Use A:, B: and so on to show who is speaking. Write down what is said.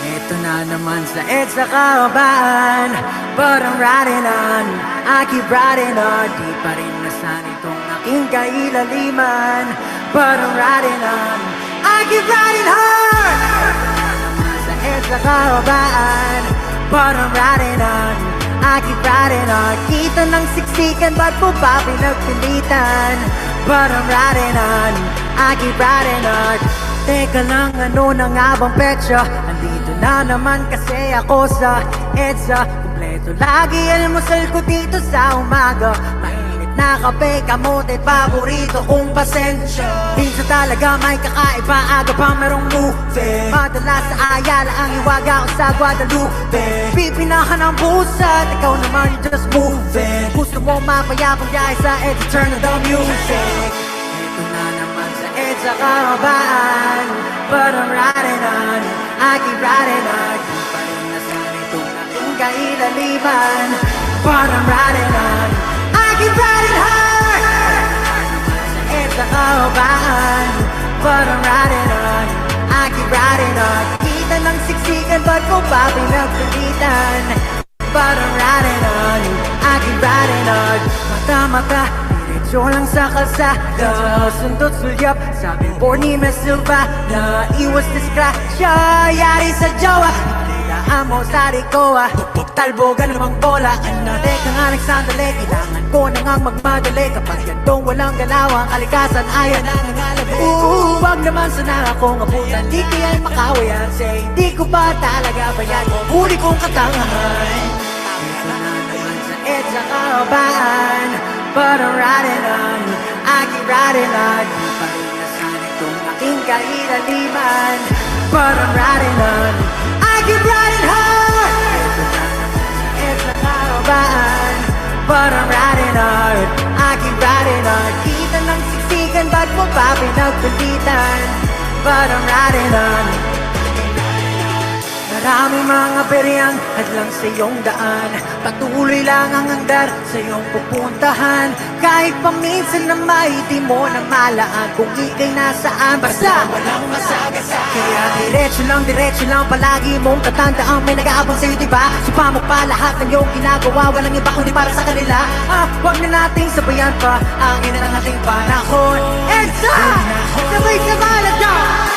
A: Ito na naman sa EDSA kahabaan, but I'm riding on, I keep riding on. Di pa rin nasan itong aking kailaliman, but I'm riding on, I keep riding hard. Sa EDSA kahabaan, but I'm riding on, I keep riding on. Kita ng siksikan, ba't mo ba pinagpilitan? But I'm riding on, I keep riding on. Teka lang, ano na nga bang petsa? Andito na naman kasi ako sa EDSA. Kumpleto lagi almusal ko dito sa umaga. Mainit na kape, kamote, paborito kong pasensya. Minsan talaga may kakaiba, aga pa merong movie. Madalas sa Ayala ang iwaga ko sa Guadalupe. Pipinahan ng pusat, ikaw naman just moving. Gusto mo mapayapang biyahe sa EDSA, turn on the music. Ito na naman sa EDSA kahabaan, but I'm riding on, I keep riding on. Di pa rin nasan itong aking kailaliman, but I'm riding on, I keep riding hard. Sa EDSA kahabaan, but I'm riding on, I keep riding on. Kita ng siksikan, ba't mo ba pinagpilitan? But I'm riding on, I keep riding on. Mata-mata, diretso lang sa kalsada, sundot sulyap sa billboard ni Miss Silva. Na iwas disgrasya, yari sa jowa. Ipalayaan mo sa rikoa, talbogan namang bola. Teka nga nagsandali, kailangan ko na ngang magmadali. Kapag gantong walang galawang kalikasan, ayan ang nangalabi. Wag naman sana akong abutan, di kaya'y makawayan. Say, di ko ba talaga bayan mo huli kong katangahan? Ito na naman sa EDSA kahabaan, but I'm riding on, I keep riding on. Di pa rin nasan itong aking kailaliman, but I'm riding on, I keep riding hard. Ito na naman sa EDSA kahabaan, but I'm riding hard, I keep riding on. Kita ng siksikan, ba't mo ba pinagpilitan? But I'm riding on. Maraming mga beryang hadlang sa iyong daan, patuloy lang ang hanggar sa iyong pupuntahan. Kahit paminsan na may di mo na malaan kung ika'y nasaan, basta walang masagasaan. Kaya diretso lang palagi mong tatandaan, may nag-aabang sa'yo diba? Supa mo pa lahat ng iyong ginagawa, walang iba kundi para sa kanila. Huwag na nating sabayan pa ang ina ng ating panahon. EDSA! Sabay-sabay na daw!